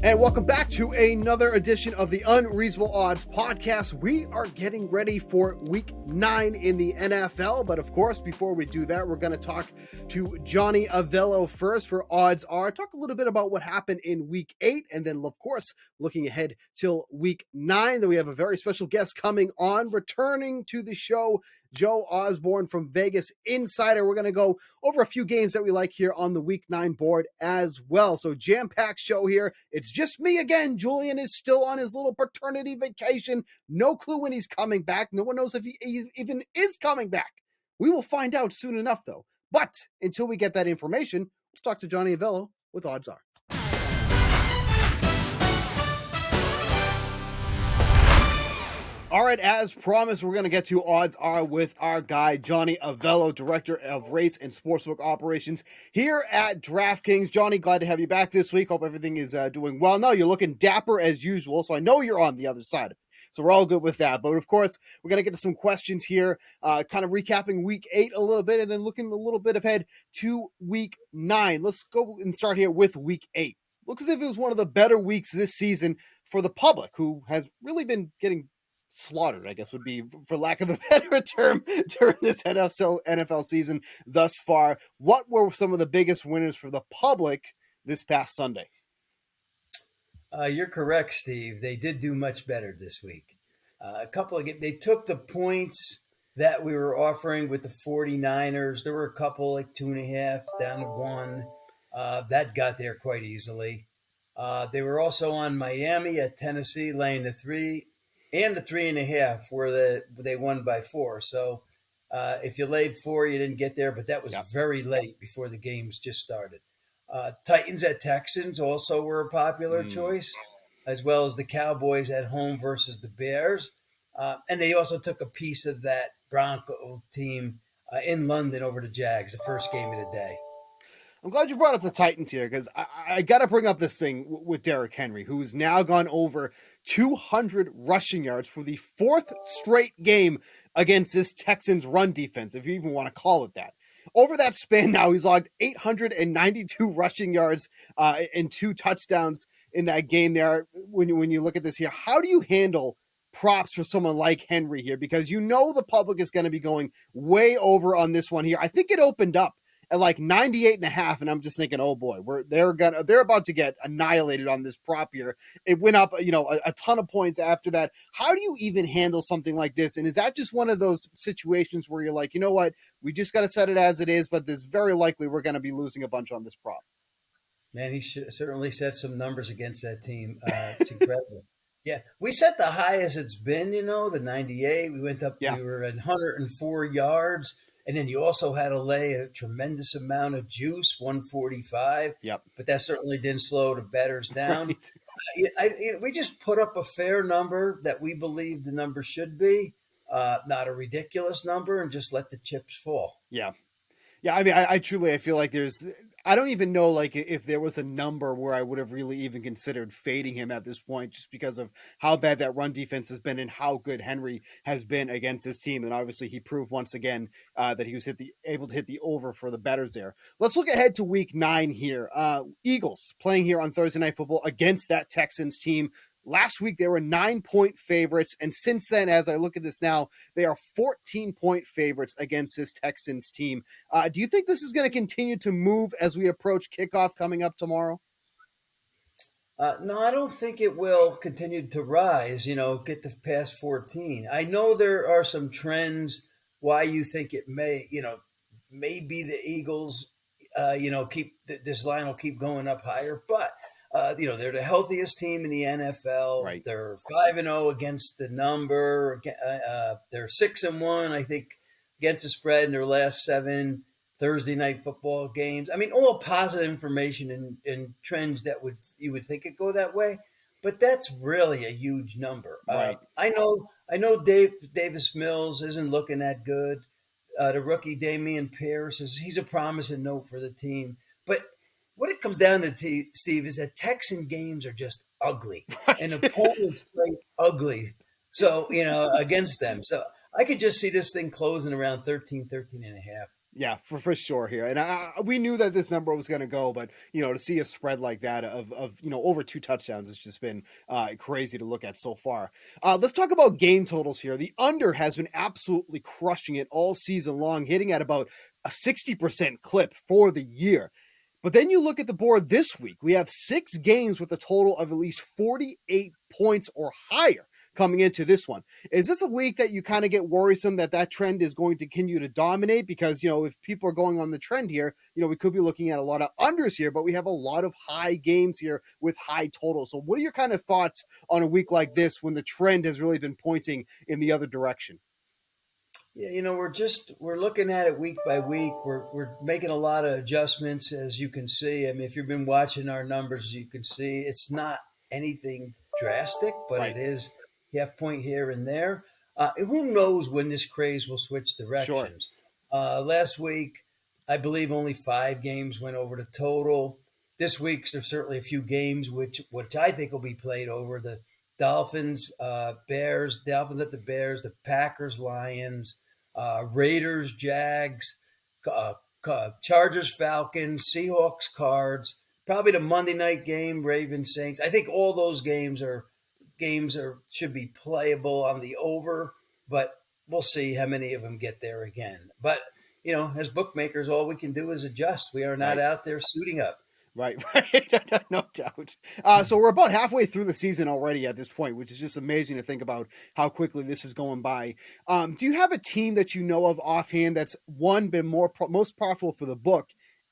And welcome back to another edition of the Unreasonable Odds podcast. We are getting ready for week 9 in the NFL. But of course, before we do that, we're going to talk to Johnny Avello first for Odds Are. Talk a little bit about what happened in week 8. And then, of course, looking ahead till week 9. Then we have a very special guest coming on, returning to the show, Joe Osborne from Vegas Insider. We're going to go over a few games that we like here on the week 9 board as well. So jam-packed show here. It's just me again. Julian is still on his little paternity vacation. No clue when he's coming back. No one knows if he even is coming back. We will find out soon enough, though. But until we get that information, let's talk to Johnny Avello with Odds Are. All right, as promised, we're going to get to Odds Are with our guy, Johnny Avello, Director of Race and Sportsbook Operations here at DraftKings. Johnny, glad to have you back this week. Hope everything is doing well. No, you're looking dapper as usual, so I know you're on the other side of it. So we're all good with that. But of course, we're going to get to some questions here, kind of recapping week 8 a little bit and then looking a little bit ahead to week 9. Let's go and start here with week 8. Looks as if it was one of the better weeks this season for the public, who has really been getting slaughtered, I guess would be, for lack of a better term, during this NFL season thus far. What were some of the biggest winners for the public this past Sunday? You're correct, Steve. They did do much better this week. They took the points that we were offering with the 49ers. There were a couple, like 2.5 down to 1. That got there quite easily. They were also on Miami at Tennessee, laying the 3 and the 3.5, where they won by 4. So if you laid 4, you didn't get there, but that was very late before the games just started. Titans at Texans also were a popular choice, as well as the Cowboys at home versus the Bears. And they also took a piece of that Bronco team in London over the Jags, the first game of the day. I'm glad you brought up the Titans here, because I got to bring up this thing with Derrick Henry, who's now gone over 200 rushing yards for the 4th straight game against this Texans run defense, if you even want to call it that. Over that span now, he's logged 892 rushing yards and 2 touchdowns in that game there. When you look at this here, how do you handle props for someone like Henry here? Because you know the public is going to be going way over on this one here. I think it opened up at like 98.5, and I'm just thinking, oh boy, they're about to get annihilated on this prop here. It went up, a ton of points after that. How do you even handle something like this? And is that just one of those situations where you're like, you know what, we just got to set it as it is, but there's very likely we're going to be losing a bunch on this prop? Man, he certainly set some numbers against that team. It's incredible. Yeah, we set the highest it's been, the 98. We went up, we were at 104 yards. And then you also had to lay a tremendous amount of juice, 145. Yep. But that certainly didn't slow the bettors down. Right. We just put up a fair number that we believe the number should be, not a ridiculous number, and just let the chips fall. Yeah. Yeah, I mean, I truly feel like I don't even know like if there was a number where I would have really even considered fading him at this point, just because of how bad that run defense has been and how good Henry has been against this team. And obviously he proved once again that he was able to hit the over for the bettors there. Let's look ahead to week 9 here. Eagles playing here on Thursday Night Football against that Texans team. Last week, they were 9-point favorites, and since then, as I look at this now, they are 14-point favorites against this Texans team. Do you think this is going to continue to move as we approach kickoff coming up tomorrow? No, I don't think it will continue to rise, get to past 14. I know there are some trends why you think it may, maybe the Eagles, this line will keep going up higher, but they're the healthiest team in the NFL. Right. They're 5-0 against the number. They're 6-1, I think, against the spread in their last 7 Thursday night football games. I mean, all positive information and trends that you would think it go that way, but that's really a huge number. Right. I know Davis Mills isn't looking that good. The rookie Damian Pierce he's a promising note for the team, but what it comes down to, Steve, is that Texan games are just ugly. Right. And opponents play ugly. So, against them. So I could just see this thing closing around 13 and a half. Yeah, for sure here. And we knew that this number was going to go, but, to see a spread like that of over 2 touchdowns has just been crazy to look at so far. Let's talk about game totals here. The under has been absolutely crushing it all season long, hitting at about a 60% clip for the year. But then you look at the board this week, we have 6 games with a total of at least 48 points or higher coming into this one. Is this a week that you kind of get worrisome that trend is going to continue to dominate? Because, if people are going on the trend here, we could be looking at a lot of unders here, but we have a lot of high games here with high totals. So what are your kind of thoughts on a week like this when the trend has really been pointing in the other direction? Yeah, we're looking at it week by week. We're making a lot of adjustments, as you can see. I mean, if you've been watching our numbers, you can see it's not anything drastic, but Right. It is half point here and there. Who knows when this craze will switch directions? Sure. Last week, I believe only 5 games went over the total. This week, there's certainly a few games which I think will be played over. The Dolphins, Bears, Dolphins at the Bears, the Packers, Lions, Raiders, Jags, Chargers, Falcons, Seahawks, Cards, probably the Monday night game, Ravens, Saints. I think all those games should be playable on the over, but we'll see how many of them get there again. But, as bookmakers, all we can do is adjust. We are not out there suiting up. Right. No doubt. So we're about halfway through the season already at this point, which is just amazing to think about how quickly this is going by. Do you have a team that you know of offhand that's been most profitable for the book,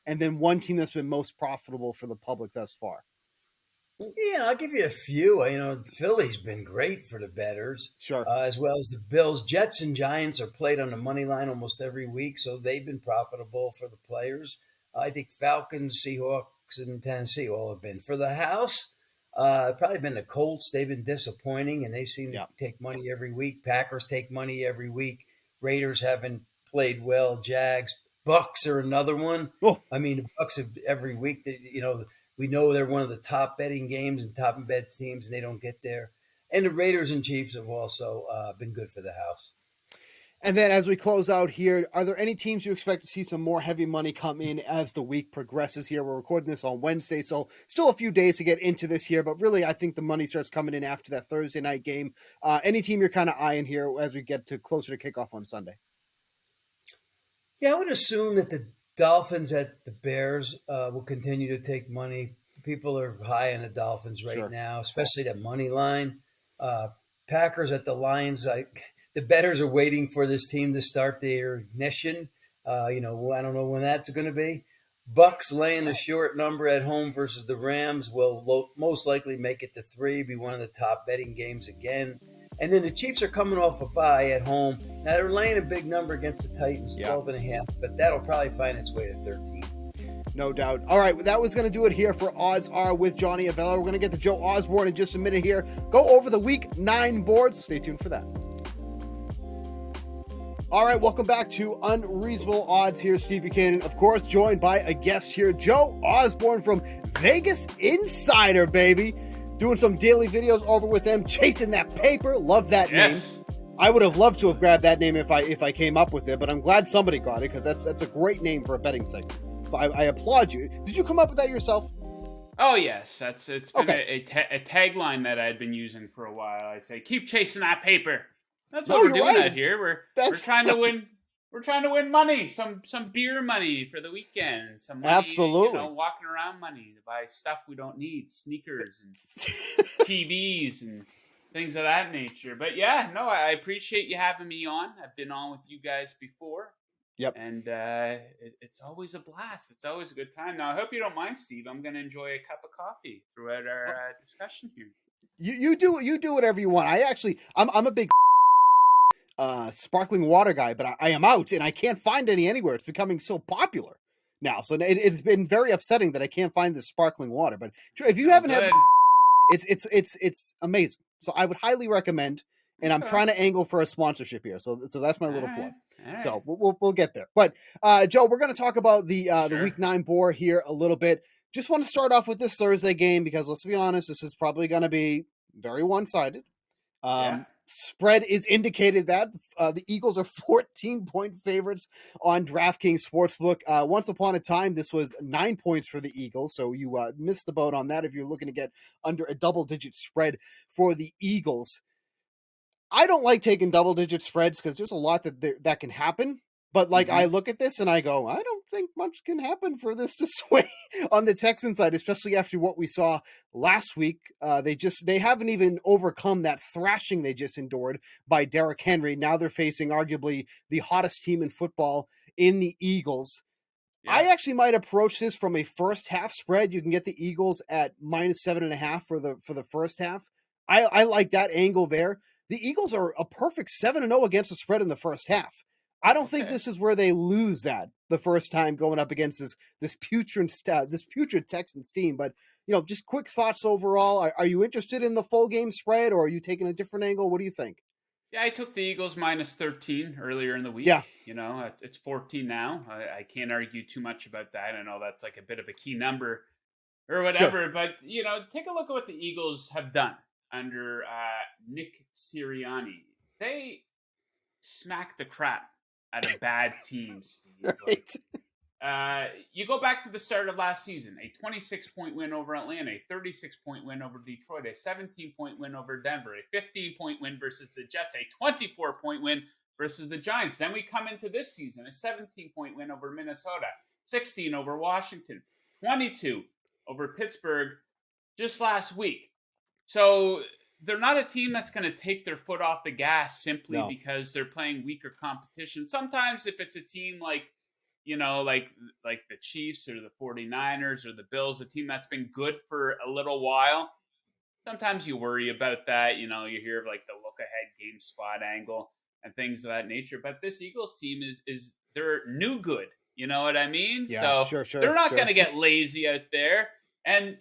and then one team that's been most profitable for the public thus far? Yeah, I'll give you a few. Philly's been great for the bettors. Sure. As well as the Bills. Jets and Giants are played on the money line almost every week, so they've been profitable for the players. I think Falcons, Seahawks, and Tennessee all have been. For the house, probably been the Colts. They've been disappointing, and they seem to take money every week. Packers take money every week. Raiders haven't played well. Jags. Bucks are another one. Oh. I mean, the Bucks have every week. We know they're one of the top betting games and top bet teams, and they don't get there. And the Raiders and Chiefs have also been good for the house. And then as we close out here, are there any teams you expect to see some more heavy money come in as the week progresses here? We're recording this on Wednesday, so still a few days to get into this here, but really I think the money starts coming in after that Thursday night game. Any team you're kind of eyeing here as we get to closer to kickoff on Sunday? Yeah, I would assume that the Dolphins at the Bears will continue to take money. People are high on the Dolphins right now, especially that money line. Packers at the Lions, the bettors are waiting for this team to start their ignition. I don't know when that's going to be. Bucks laying the short number at home versus the Rams will most likely make it to 3, be one of the top betting games again. And then the Chiefs are coming off a bye at home. Now they're laying a big number against the Titans, 12.5, but that'll probably find its way to 13. No doubt. All right, that was going to do it here for Odds Are with Johnny Avello. We're going to get to Joe Osborne in just a minute here. Go over the Week 9 boards. Stay tuned for that. All right, welcome back to Unreasonable Odds here. Steve Buchanan, of course, joined by a guest here, Joe Osborne from Vegas Insider, baby. Doing some daily videos over with them, chasing that paper. Love that name. I would have loved to have grabbed that name if I came up with it, but I'm glad somebody got it because that's a great name for a betting site. So I applaud you. Did you come up with that yourself? Oh, yes. It's been a tagline that I'd been using for a while. I say, keep chasing that paper. That's what we're doing out here. We're trying to win. We're trying to win money, some beer money for the weekend, some money, absolutely, walking around money to buy stuff we don't need, sneakers and TVs and things of that nature. But yeah, no, I appreciate you having me on. I've been on with you guys before. Yep. And it's always a blast. It's always a good time. Now, I hope you don't mind, Steve. I'm going to enjoy a cup of coffee throughout our discussion here. You do whatever you want. I'm a big sparkling water guy, but I am out and I can't find any anywhere. It's becoming so popular now. So it's been very upsetting that I can't find this sparkling water. But if you haven't had, it's amazing. So I would highly recommend. And I'm trying to angle for a sponsorship here, so that's my little plug. Right. So we'll get there. But Joe, we're going to talk about the Week 9 board here a little bit. Just want to start off with this Thursday game because let's be honest, this is probably going to be very one-sided. spread is indicated that the Eagles are 14-point favorites on DraftKings Sportsbook. Once upon a time, this was 9 points for the Eagles, so you missed the boat on that if you're looking to get under a double-digit spread for the Eagles. I don't like taking double-digit spreads because there's a lot that can happen. But I look at this and I go, I don't think much can happen for this to sway on the Texans side, especially after what we saw last week. They haven't even overcome that thrashing they just endured by Derrick Henry. Now they're facing arguably the hottest team in football in the Eagles. Yeah. I actually might approach this from a first half spread. You can get the Eagles at -7.5 for the first half. I like that angle there. The Eagles are a perfect 7-0 against the spread in the first half. I don't think this is where they lose that the first time going up against this putrid Texans team. But, just quick thoughts overall. Are you interested in the full game spread, or are you taking a different angle? What do you think? Yeah, I took the Eagles -13 earlier in the week. Yeah. It's 14 now. I can't argue too much about that. I know that's like a bit of a key number or whatever. Sure. But, take a look at what the Eagles have done under Nick Sirianni. They smacked the crap out of bad teams, Steve. Right. You go back to the start of last season, a 26-point win over Atlanta, a 36-point win over Detroit, a 17-point win over Denver, a 15-point win versus the Jets, a 24-point win versus the Giants. Then we come into this season, a 17-point win over Minnesota, 16 over Washington, 22 over Pittsburgh just last week. So they're not a team that's going to take their foot off the gas simply because they're playing weaker competition. Sometimes if it's a team like the Chiefs or the 49ers or the Bills, a team that's been good for a little while, sometimes you worry about that. You hear of like the look ahead game spot angle and things of that nature. But this Eagles team is they're new good. You know what I mean? Yeah, so sure. They're not going to get lazy out there. And,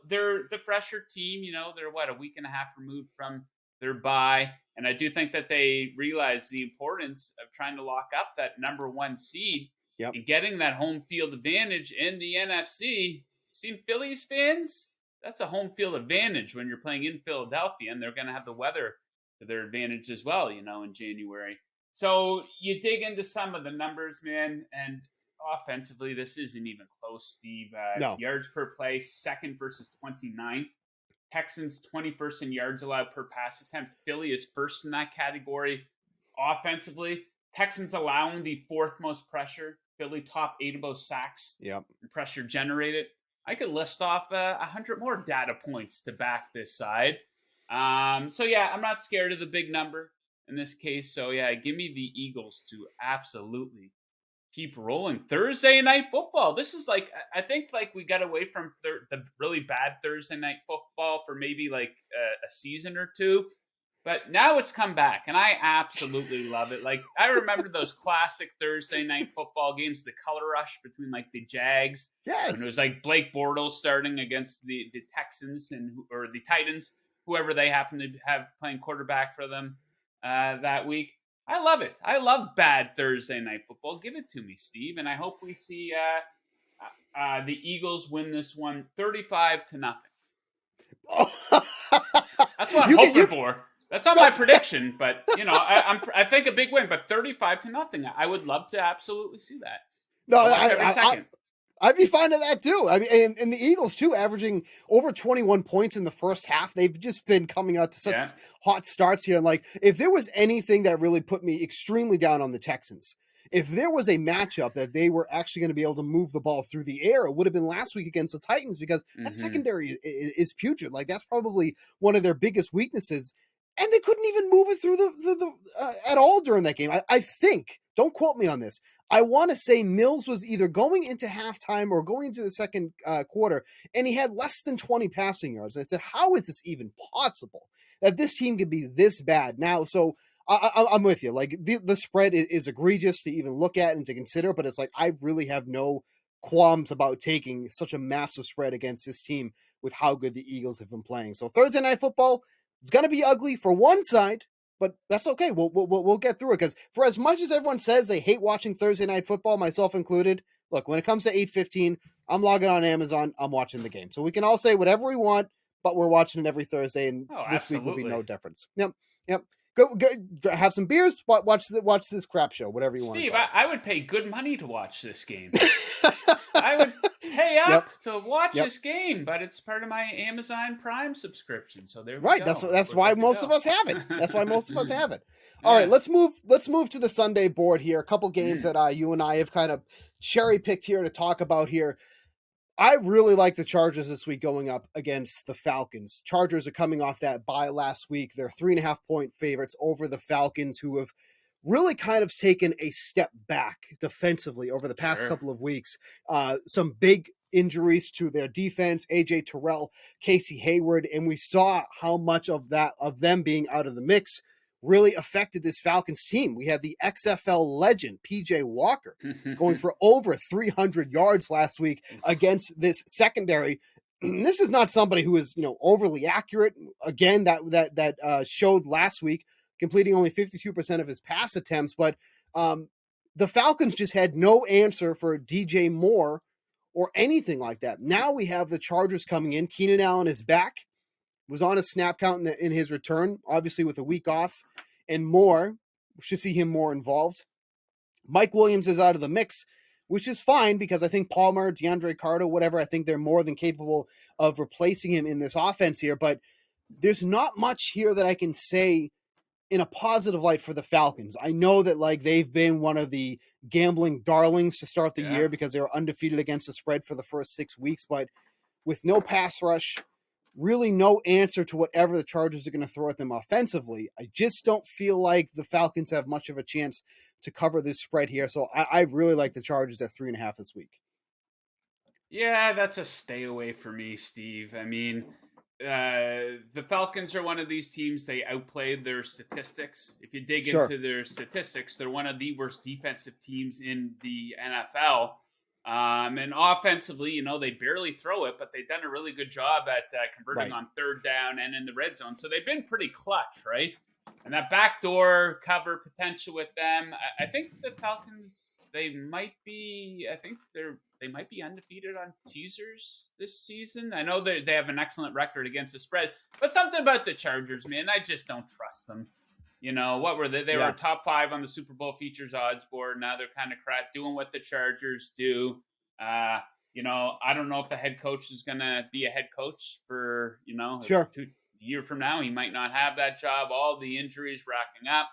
they're the fresher team. They're, a week and a half removed from their bye. And I do think that they realize the importance of trying to lock up that number one seed and getting that home field advantage in the NFC. Seen Phillies fans? That's a home field advantage when you're playing in Philadelphia, and they're going to have the weather to their advantage as well, in January. So you dig into some of the numbers, man, and offensively, this isn't even close, Steve. No. Yards per play, second versus 29th. Texans 21st in yards allowed per pass attempt. Philly is first in that category. Offensively, Texans allowing the fourth most pressure. Philly top 8 of both sacks and pressure generated. I could list off 100 more data points to back this side. I'm not scared of the big number in this case. So, give me the Eagles to absolutely keep rolling. Thursday night football. This is I think we got away from the really bad Thursday night football for maybe a season or two. But now it's come back, and I absolutely love it. I remember those classic Thursday night football games, the color rush between the Jags. Yes. And it was Blake Bortles starting against the Texans or the Titans, whoever they happen to have playing quarterback for them that week. I love it. I love bad Thursday night football. Give it to me, Steve. And I hope we see the Eagles win this one 35-0. That's what I'm hoping for. That's not my prediction, but I think a big win. But 35-0. I would love to absolutely see that. No, every second. I'd be fine with that too. I mean, and the Eagles too, averaging over 21 points in the first half. They've just been coming out to such hot starts here. And if there was anything that really put me extremely down on the Texans, if there was a matchup that they were actually going to be able to move the ball through the air, it would have been last week against the Titans, because that secondary is putrid. That's probably one of their biggest weaknesses. And they couldn't even move it through the at all during that game. I think, don't quote me on this, I want to say Mills was either going into halftime or going into the second quarter, and he had less than 20 passing yards. And I said, how is this even possible that this team could be this bad? Now, so I'm with you. The spread is egregious to even look at and to consider, but it's I really have no qualms about taking such a massive spread against this team with how good the Eagles have been playing. So Thursday night football, it's going to be ugly for one side, but that's okay. We'll get through it, because for as much as everyone says they hate watching Thursday night football, myself included, look, when it comes to 8:15, I'm logging on Amazon, I'm watching the game. So we can all say whatever we want, but we're watching it every Thursday, and this week will be no difference. Yep. go have some beers, watch this crap show, whatever you want. Steve, I would pay good money to watch this game. I would pay up to watch this game, but it's part of my Amazon Prime subscription. So there we go. That's why most of us have it. That's why most of us have it. All right, let's move to the Sunday board here. A couple games that you and I have kind of cherry picked here to talk about here. I really like the Chargers this week going up against the Falcons. Chargers are coming off that bye last week. They're 3.5-point favorites over the Falcons, who have really kind of taken a step back defensively over the past couple of weeks. Some big injuries to their defense, AJ Terrell, Casey Hayward, and we saw how much of them being out of the mix really affected this Falcons team. We have the XFL legend, PJ Walker, going for over 300 yards last week against this secondary. This is not somebody who is, overly accurate. Again, that showed last week, completing only 52% of his pass attempts. But the Falcons just had no answer for DJ Moore or anything like that. Now we have the Chargers coming in. Keenan Allen is back. Was on a snap count in his return, obviously with a week off, and more. We should see him more involved. Mike Williams is out of the mix, which is fine because I think Palmer, DeAndre Carter, whatever, I think they're more than capable of replacing him in this offense here. But there's not much here that I can say in a positive light for the Falcons. I know that they've been one of the gambling darlings to start the year because they were undefeated against the spread for the first 6 weeks, but with no pass rush, really no answer to whatever the Chargers are going to throw at them offensively. I just don't feel like the Falcons have much of a chance to cover this spread here. So I really like the Chargers at 3.5 this week. Yeah, that's a stay away for me, Steve. I mean, the Falcons are one of these teams, they outplayed their statistics. If you dig into their statistics, they're one of the worst defensive teams in the NFL. And offensively, they barely throw it, but they've done a really good job at converting on third down and in the red zone. So they've been pretty clutch, right? And that backdoor cover potential with them, I think the Falcons, they might be undefeated on teasers this season. I know they have an excellent record against the spread, but something about the Chargers, man, I just don't trust them. What were they? They were top 5 on the Super Bowl features odds board. Now they're kind of doing what the Chargers do. I don't know if the head coach is going to be a head coach for, a year from now. He might not have that job. All the injuries racking up.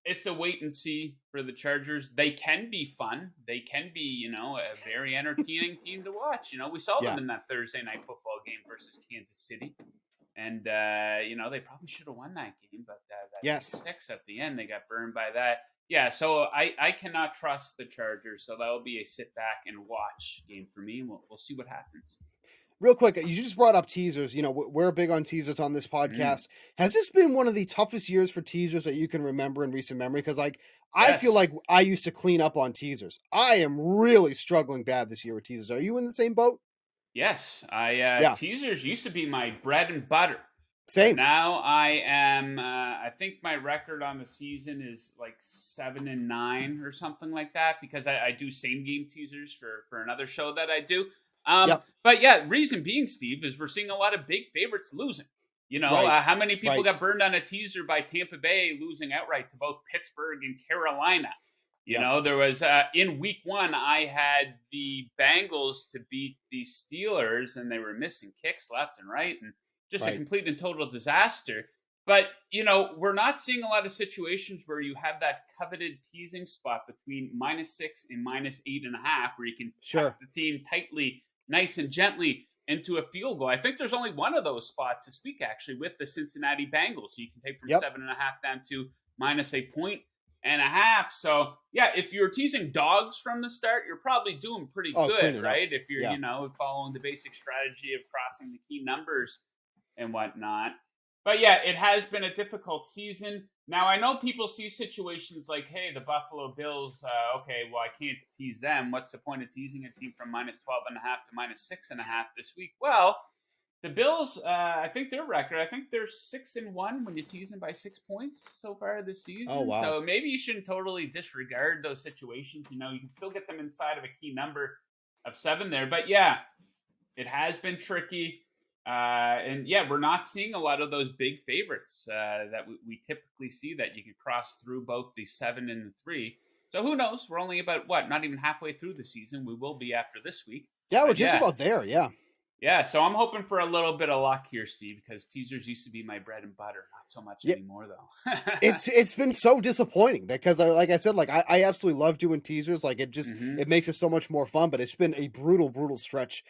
It's a wait and see for the Chargers. They can be fun. They can be, a very entertaining team to watch. We saw them in that Thursday night football game versus Kansas City. And, they probably should have won that game, but that 6 at the end, they got burned by that. Yeah, so I cannot trust the Chargers, so that will be a sit back and watch game for me. We'll see what happens. Real quick, you just brought up teasers. We're big on teasers on this podcast. Has this been one of the toughest years for teasers that you can remember in recent memory? Because, I feel like I used to clean up on teasers. I am really struggling bad this year with teasers. Are you in the same boat? Yes, teasers used to be my bread and butter. Same. But now I am. I think my record on the season is 7-9 or something like that because I do same game teasers for another show that I do. But reason being, Steve, is we're seeing a lot of big favorites losing. How many people got burned on a teaser by Tampa Bay losing outright to both Pittsburgh and Carolina? There was in week 1, I had the Bengals to beat the Steelers, and they were missing kicks left and right, and just a complete and total disaster. But, we're not seeing a lot of situations where you have that coveted teasing spot between -6 and -8.5, where you can tuck the team tightly, nice and gently into a field goal. I think there's only one of those spots this week, actually, with the Cincinnati Bengals. So you can take from 7.5 down to -1.5. So, if you're teasing dogs from the start, you're probably doing pretty good, right? If you're, following the basic strategy of crossing the key numbers and whatnot. But, it has been a difficult season. Now, I know people see situations like, hey, the Buffalo Bills, I can't tease them. What's the point of teasing a team from -12.5 to -6.5 this week? Well, the Bills, I think their record, they're 6-1 when you tease them by 6 points so far this season. Oh, wow. So maybe you shouldn't totally disregard those situations. You can still get them inside of a key number of 7 there. But it has been tricky. And yeah, we're not seeing a lot of those big favorites that we typically see that you can cross through both the 7 and the 3. So who knows? We're only about not even halfway through the season. We will be after this week. Yeah, we're just about there. Yeah. Yeah, so I'm hoping for a little bit of luck here, Steve, because teasers used to be my bread and butter. Not so much anymore, though. It's been so disappointing because, like I said, like I absolutely love doing teasers. Like it just it makes it so much more fun. But it's been a brutal stretch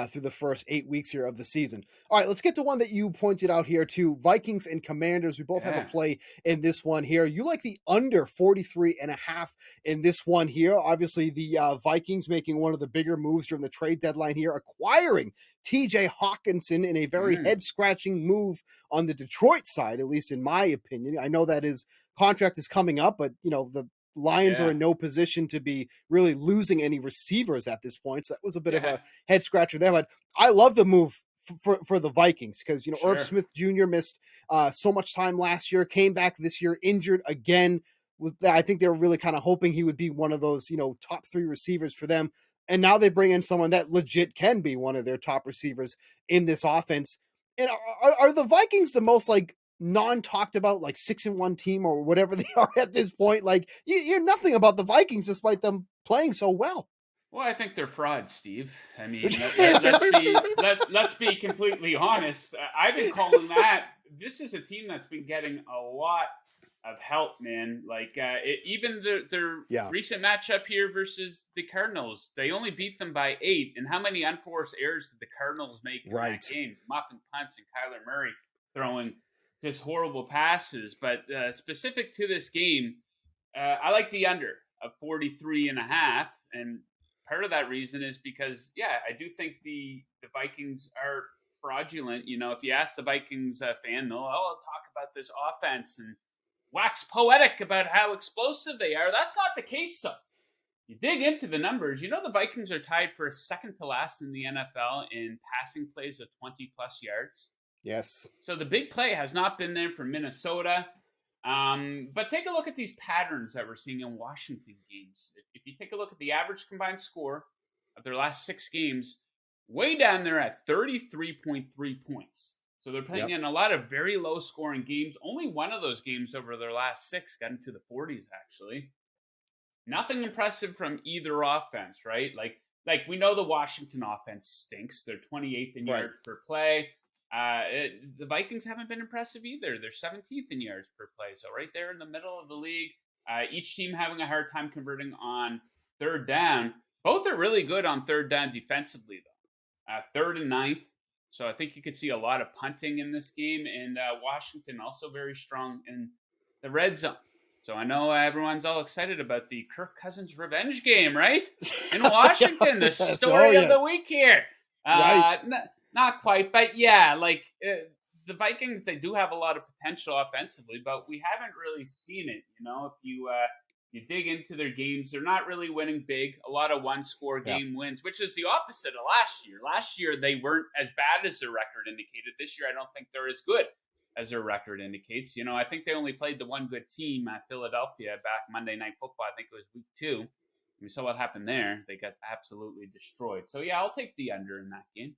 through the first 8 weeks here of the season. All right, let's get to one that you pointed out here too. Vikings and Commanders. We both have a play in this one here. You like the under 43.5 in this one here. Obviously, the Vikings making one of the bigger moves during the trade deadline here, acquiring TJ Hawkinson in a very head-scratching move on the Detroit side, at least in my opinion. I know that his contract is coming up, but the Lions are in no position to be really losing any receivers at this point. So that was a bit of a head-scratcher there. But I love the move for the Vikings because, Irv Smith Jr. missed so much time last year, came back this year, injured again. I think they were really kind of hoping he would be one of those, top 3 receivers for them. And now they bring in someone that legit can be one of their top receivers in this offense. And are the Vikings the most non-talked about 6-1 team or whatever they are at this point? Like you hear nothing about the Vikings despite them playing so well. Well, I think they're frauds, Steve. I mean, let's be completely honest. I've been calling that. This is a team that's been getting a lot of help, man. Even their recent matchup here versus the Cardinals, they only beat them by 8. And how many unforced errors did the Cardinals make in that game? Muffin punts and Kyler Murray throwing just horrible passes. But specific to this game, I like the under of 43.5. And part of that reason is because, I do think the Vikings are fraudulent. If you ask the Vikings fan, they'll talk about this offense and wax poetic about how explosive they are. That's not the case, though. You dig into the numbers, the Vikings are tied for second to last in the NFL in passing plays of 20-plus yards. Yes. So the big play has not been there for Minnesota. But take a look at these patterns that we're seeing in Washington games. If you take a look at the average combined score of their last 6 games, way down there at 33.3 points. So they're playing in a lot of very low-scoring games. Only one of those games over their last 6 got into the 40s, actually. Nothing impressive from either offense, right? Like we know the Washington offense stinks. They're 28th in yards per play. The Vikings haven't been impressive either. They're 17th in yards per play. So right there in the middle of the league. Each team having a hard time converting on third down. Both are really good on third down defensively, though. 3rd and 9th. So I think you could see a lot of punting in this game. And Washington also very strong in the red zone. So I know everyone's all excited about the Kirk Cousins revenge game, right? In Washington, the story of the week here. Not quite, but the Vikings, they do have a lot of potential offensively, but we haven't really seen it. If you dig into their games, they're not really winning big. A lot of one-score game wins, which is the opposite of last year. Last year, they weren't as bad as their record indicated. This year, I don't think they're as good as their record indicates. I think they only played the one good team at Philadelphia back Monday Night Football. I think it was week 2. We saw what happened there. They got absolutely destroyed. So, I'll take the under in that game.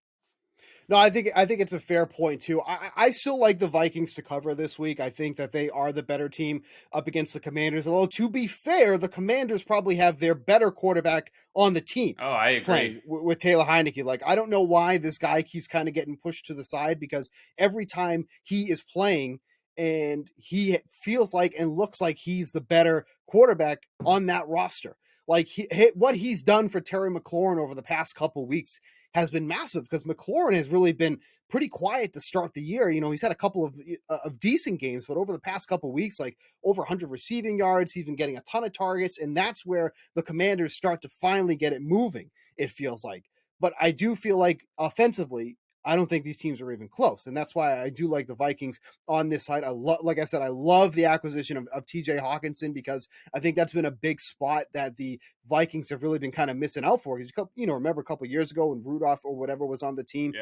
No, I think it's a fair point too. I still like the Vikings to cover this week. I think that they are the better team up against the Commanders. Although to be fair, the Commanders probably have their better quarterback on the team. Oh, I agree. Playing with Taylor Heineke. I don't know why this guy keeps kind of getting pushed to the side, because every time he is playing and he feels like and looks like he's the better quarterback on that roster. What he's done for Terry McLaurin over the past couple weeks has been massive, because McLaurin has really been pretty quiet to start the year. He's had a couple of decent games, but over the past couple of weeks, over 100 receiving yards, he's been getting a ton of targets, and that's where the Commanders start to finally get it moving, it feels like. But I do feel like offensively, I don't think these teams are even close. And that's why I do like the Vikings on this side. Like I said, I love the acquisition of TJ Hawkinson, because I think that's been a big spot that the Vikings have really been kind of missing out for. Because, remember a couple of years ago when Rudolph or whatever was on the team,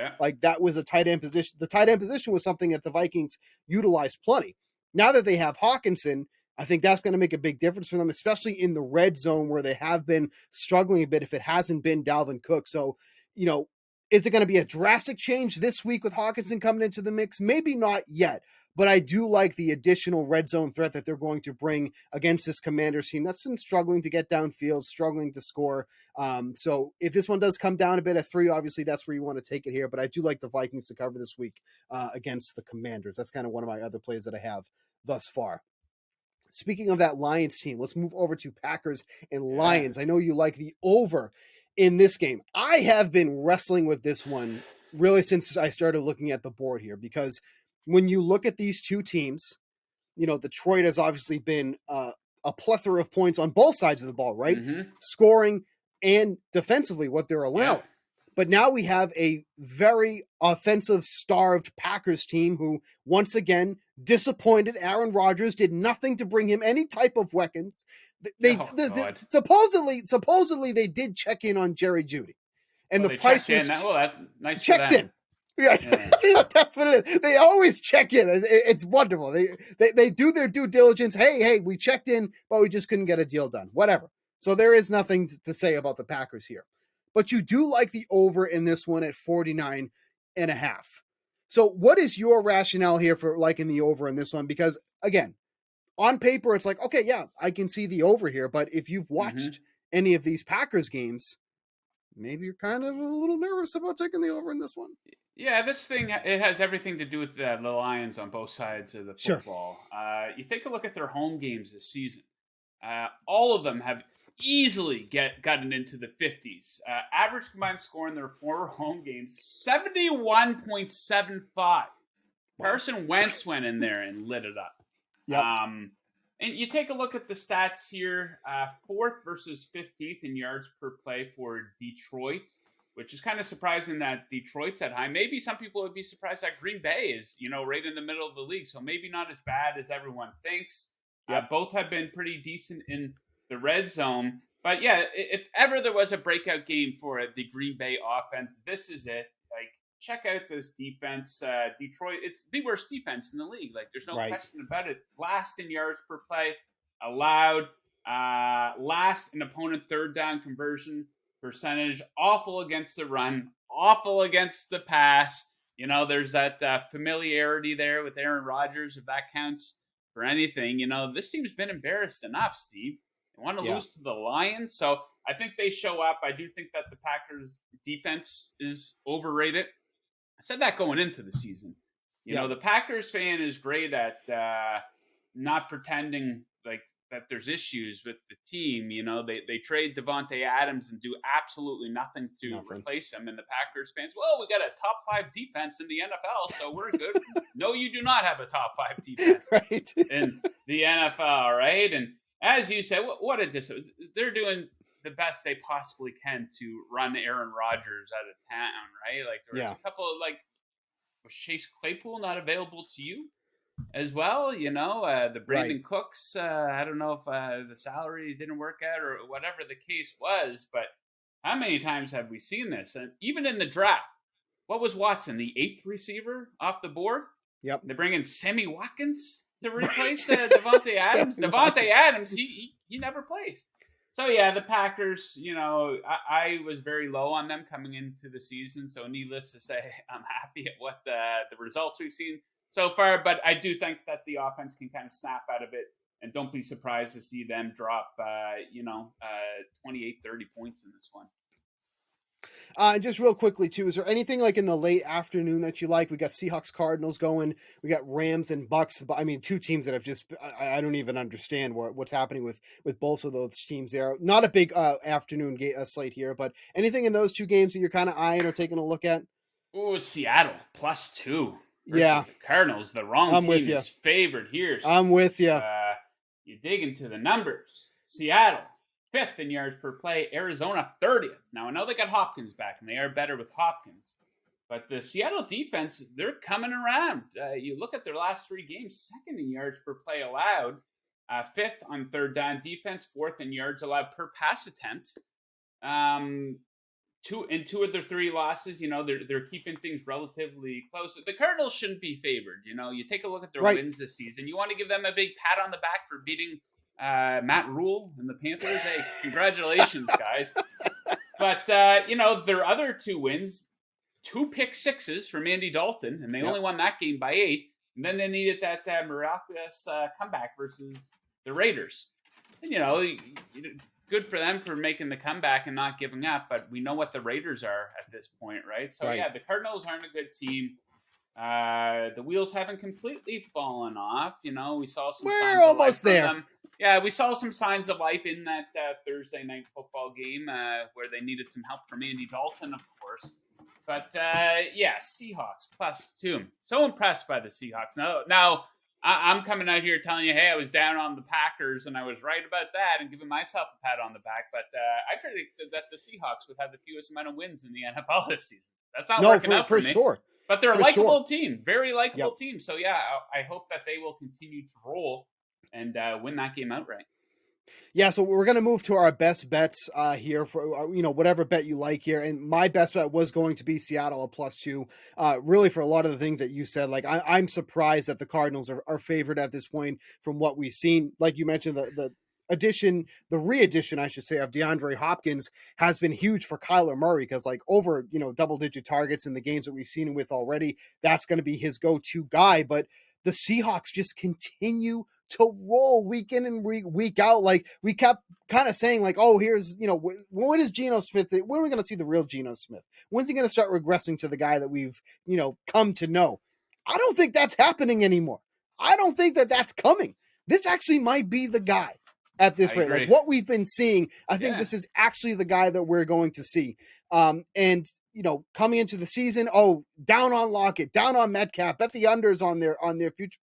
that was a tight end position. The tight end position was something that the Vikings utilized plenty. Now that they have Hawkinson, I think that's going to make a big difference for them, especially in the red zone where they have been struggling a bit if it hasn't been Dalvin Cook. So, Is it going to be a drastic change this week with Hawkinson coming into the mix? Maybe not yet, but I do like the additional red zone threat that they're going to bring against this Commanders team that's been struggling to get downfield, struggling to score. So if this one does come down a bit at 3, obviously that's where you want to take it here, but I do like the Vikings to cover this week against the Commanders. That's kind of one of my other plays that I have thus far. Speaking of that Lions team, let's move over to Packers and Lions. I know you like the over in this game. I have been wrestling with this one really since I started looking at the board here, because when you look at these two teams, Detroit has obviously been a plethora of points on both sides of the ball, right? Mm-hmm. Scoring and defensively what they're allowing. Yeah. But now we have a very offensive-starved Packers team who, once again, disappointed. Aaron Rodgers did nothing to bring him any type of weapons. Supposedly they did check in on Jerry Jeudy, and the price was nice checked in. Yeah. That's what it is. They always check in. It's wonderful. They do their due diligence. Hey, we checked in, but we just couldn't get a deal done. Whatever. So there is nothing to say about the Packers here. But you do like the over in this one at 49.5. So what is your rationale here for liking the over in this one? Because, again, on paper, it's like, okay, yeah, I can see the over here. But if you've watched any of these Packers games, maybe you're kind of a little nervous about taking the over in this one. Yeah, this thing, it has everything to do with the Lions on both sides of the football. Sure. You take a look at their home games this season. All of them have easily gotten into the 50s. Average combined score in their 4 home games, 71.75. Wow. Carson Wentz went in there and lit it up. Yep. And you take a look at the stats here, 4th versus 15th in yards per play for Detroit, which is kind of surprising that Detroit's that high. Maybe some people would be surprised that Green Bay is, right in the middle of the league. So maybe not as bad as everyone thinks. Yep. Both have been pretty decent in the red zone. But yeah, if ever there was a breakout game for the Green Bay offense, this is it. Like, check out this defense. Detroit, it's the worst defense in the league. Like, there's no question about it. Last in yards per play allowed. Last in opponent third down conversion percentage. Awful against the run. Awful against the pass. There's that familiarity there with Aaron Rodgers, if that counts for anything. This team's been embarrassed enough, Steve. They want to lose to the Lions, so I think they show up. I do think that the Packers' defense is overrated. I said that going into the season. The Packers fan is great at not pretending like that there's issues with the team. They trade Devontae Adams and do absolutely nothing to replace him. And the Packers fans, well, we got a top 5 defense in the NFL, so we're good. No, you do not have a top 5 defense in the NFL, right? And as you said, what a they're doing the best they possibly can to run Aaron Rodgers out of town, right? Like, there was a couple of, was Chase Claypool not available to you as well? The Brandon Cooks, I don't know if the salary didn't work out or whatever the case was, but how many times have we seen this? And even in the draft, what was Watson, the 8th receiver off the board? Yep. They bring in Sammy Watkins to replace Devontae Adams. Devontae Adams, he never plays. So, yeah, the Packers, I was very low on them coming into the season. So, needless to say, I'm happy at what the results we've seen so far. But I do think that the offense can kind of snap out of it. And don't be surprised to see them drop, 28, 30 points in this one. And just real quickly, too, is there anything like in the late afternoon that you like? We got Seahawks Cardinals going. We got Rams and Bucks. I mean, 2 teams that have just I don't even understand what's happening with both of those teams there. Not a big afternoon slate here, but anything in those 2 games that you're kind of eyeing or taking a look at? Oh, Seattle +2 versus the Cardinals. The wrong team is favored here. So, I'm with you. You dig into the numbers. Seattle 5th in yards per play, Arizona 30th. Now, I know they got Hopkins back, and they are better with Hopkins. But the Seattle defense, they're coming around. You look at their last 3 games, 2nd in yards per play allowed, 5th on third down defense, 4th in yards allowed per pass attempt. 2 of their 3 losses, they're keeping things relatively close. The Cardinals shouldn't be favored. You take a look at their wins this season. You want to give them a big pat on the back for beating Matt Rule and the Panthers. Hey, congratulations, guys. But, their other 2 wins, 2 pick sixes from Andy Dalton, and they only won that game by 8. And then they needed that miraculous comeback versus the Raiders. And, good for them for making the comeback and not giving up. But we know what the Raiders are at this point, right? So, the Cardinals aren't a good team. The wheels haven't completely fallen off. We saw some signs of life from them. Yeah, we saw some signs of life in that Thursday night football game where they needed some help from Andy Dalton, of course. But, Seahawks +2. So impressed by the Seahawks. Now, I'm coming out here telling you, hey, I was down on the Packers, and I was right about that and giving myself a pat on the back. But I predicted that the Seahawks would have the fewest amount of wins in the NFL this season. That's not working out for me. Sure. But they're a likable team, very likable team. So, I hope that they will continue to roll and win that game outright. Yeah, so we're going to move to our best bets here for, whatever bet you like here. And my best bet was going to be Seattle at +2, really for a lot of the things that you said. Like, I'm surprised that the Cardinals are favored at this point from what we've seen. Like you mentioned, the re-addition, I should say, of DeAndre Hopkins has been huge for Kyler Murray because, like, over, double-digit targets in the games that we've seen him with already, that's going to be his go-to guy. But the Seahawks just continue to roll week in and week out. Like, we kept kind of saying, like, oh, here's, when is Geno Smith? When are we going to see the real Geno Smith? When's he going to start regressing to the guy that we've, come to know? I don't think that's happening anymore. I don't think that that's coming. This actually might be the guy at this rate. Like, what we've been seeing, I think this is actually the guy that we're going to see. And, coming into the season, down on Lockett, down on Metcalf, bet the unders on their future.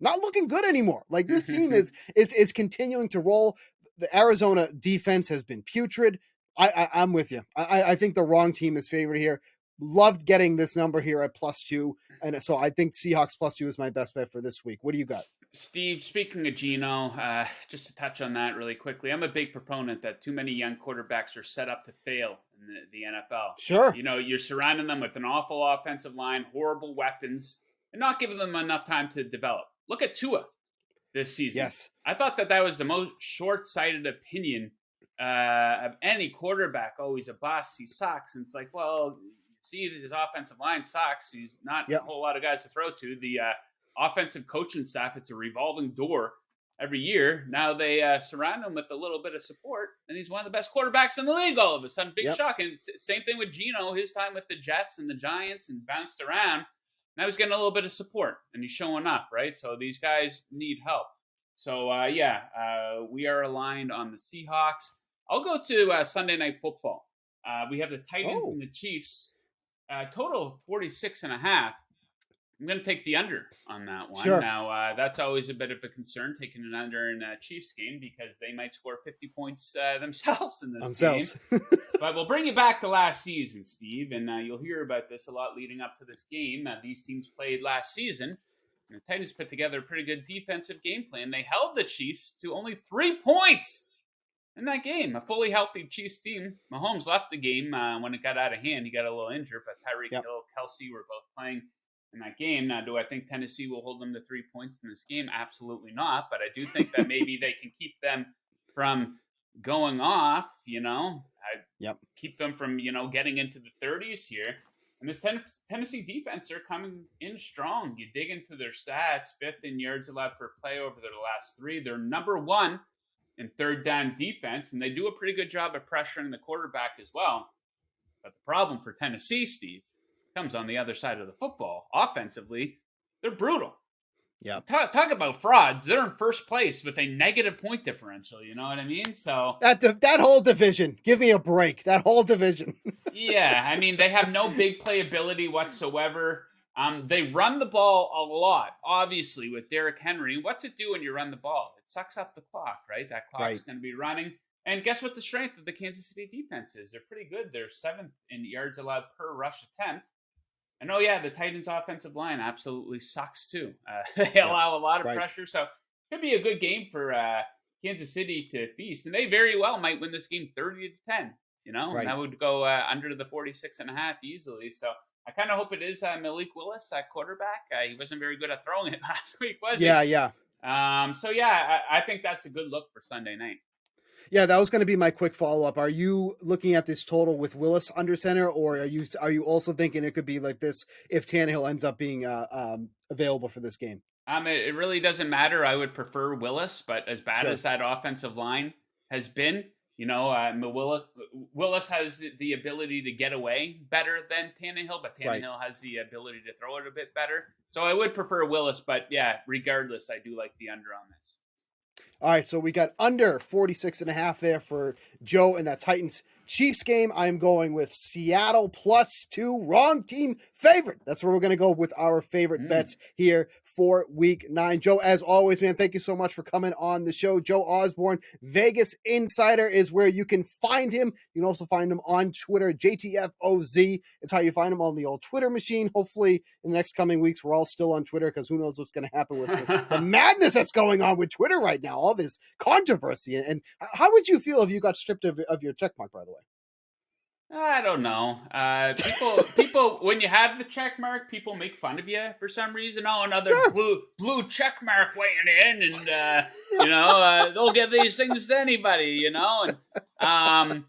Not looking good anymore. Like, this team is continuing to roll. The Arizona defense has been putrid. I'm with you. I think the wrong team is favored here. Loved getting this number here at +2. And so I think Seahawks +2 is my best bet for this week. What do you got? Steve, speaking of Geno, just to touch on that really quickly, I'm a big proponent that too many young quarterbacks are set up to fail in the NFL. Sure. You're surrounding them with an awful offensive line, horrible weapons, and not giving them enough time to develop. Look at Tua this season. Yes. I thought that was the most short-sighted opinion of any quarterback. Oh, he's a bust. He sucks. And it's like, well, see, his offensive line sucks. He's not a whole lot of guys to throw to. The offensive coaching staff, it's a revolving door every year. Now they surround him with a little bit of support, and he's one of the best quarterbacks in the league all of a sudden. Big shock. And same thing with Geno, his time with the Jets and the Giants and bounced around. Now he's getting a little bit of support, and he's showing up, right? So these guys need help. So, we are aligned on the Seahawks. I'll go to Sunday Night Football. We have the Titans and the Chiefs. Total of 46.5. I'm going to take the under on that one. Sure. Now, that's always a bit of a concern, taking an under in a Chiefs game, because they might score 50 points themselves in this game. But we'll bring you back to last season, Steve, and you'll hear about this a lot leading up to this game. These teams played last season, and the Titans put together a pretty good defensive game plan. They held the Chiefs to only 3 points in that game. A fully healthy Chiefs team. Mahomes left the game when it got out of hand. He got a little injured, but Tyreek Hill, Kelsey were both playing in that game. Now, do I think Tennessee will hold them to 3 points in this game? Absolutely not. But I do think that maybe they can keep them from going off, keep them from, getting into the 30s here. And this Tennessee defense, they're coming in strong. You dig into their stats, 5th in yards allowed per play over their last 3. They're number 1 in third down defense, and they do a pretty good job of pressuring the quarterback as well. But the problem for Tennessee, Steve, comes on the other side of the football. Offensively, they're brutal. Yeah. Talk about frauds. They're in first place with a negative point differential. You know what I mean? So that whole division, give me a break. That whole division. Yeah. I mean, they have no big playability whatsoever. They run the ball a lot, obviously, with Derrick Henry. What's it do when you run the ball? It sucks up the clock, right? That clock's going to be running. And guess what the strength of the Kansas City defense is? They're pretty good. They're 7th in yards allowed per rush attempt. And the Titans' offensive line absolutely sucks too. They allow a lot of pressure, so it could be a good game for Kansas City to feast. And they very well might win this game 30-10. And that would go under the 46.5 easily. So I kind of hope it is Malik Willis at quarterback. He wasn't very good at throwing it last week, was he? Yeah. I think that's a good look for Sunday night. Yeah, that was going to be my quick follow-up. Are you looking at this total with Willis under center, or are you also thinking it could be like this if Tannehill ends up being available for this game? It really doesn't matter. I would prefer Willis, but as bad as that offensive line has been, Willis has the ability to get away better than Tannehill, but Tannehill has the ability to throw it a bit better. So I would prefer Willis, but yeah, regardless, I do like the under on this. All right, so we got under 46.5 there for Joe in that Titans-Chiefs game. I'm going with Seattle +2, wrong team favorite. That's where we're going to go with our favorite bets here for Week 9. Joe, as always, man, thank you so much for coming on the show. Joe Osborne, Vegas Insider is where you can find him. You can also find him on Twitter. JTFOZ is how you find him on the old Twitter machine. Hopefully, in the next coming weeks, we're all still on Twitter because who knows what's going to happen with the madness that's going on with Twitter right now. All this controversy. And how would you feel if you got stripped of your check mark, by the way? I don't know. People, when you have the check mark, people make fun of you for some reason. Oh, another blue check mark weighing in, and they'll give these things to anybody, And I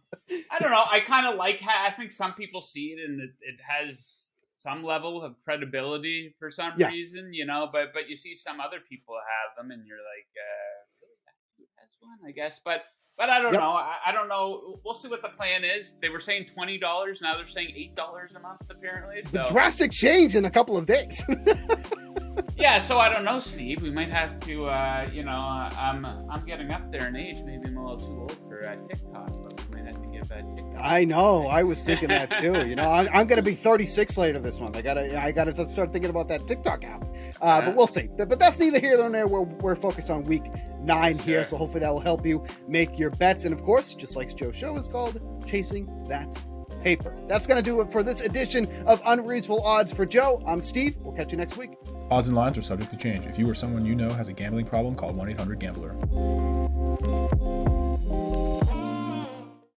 don't know. I kind of like how I think some people see it, and it has some level of credibility for some reason, But you see some other people have them, and you're like, really, that's one, I guess, But I don't know. I don't know. We'll see what the plan is. They were saying $20. Now they're saying $8 a month, apparently. So. The drastic change in a couple of days. Yeah, so I don't know, Steve. We might have to, I'm getting up there in age. Maybe I'm a little too old for TikTok, but we might have to give TikTok. I know. I was thinking that too. I'm going to be 36 later this month. I gotta start thinking about that TikTok app. But we'll see. But that's neither here nor there. We're focused on Week 9 here, so hopefully that will help you make your bets. And of course, just like Joe's show is called, Chasing That Paper. That's going to do it for this edition of Unreasonable Odds. For Joe, I'm Steve. We'll catch you next week. Odds and lines are subject to change. If you or someone you know has a gambling problem, call 1-800-GAMBLER.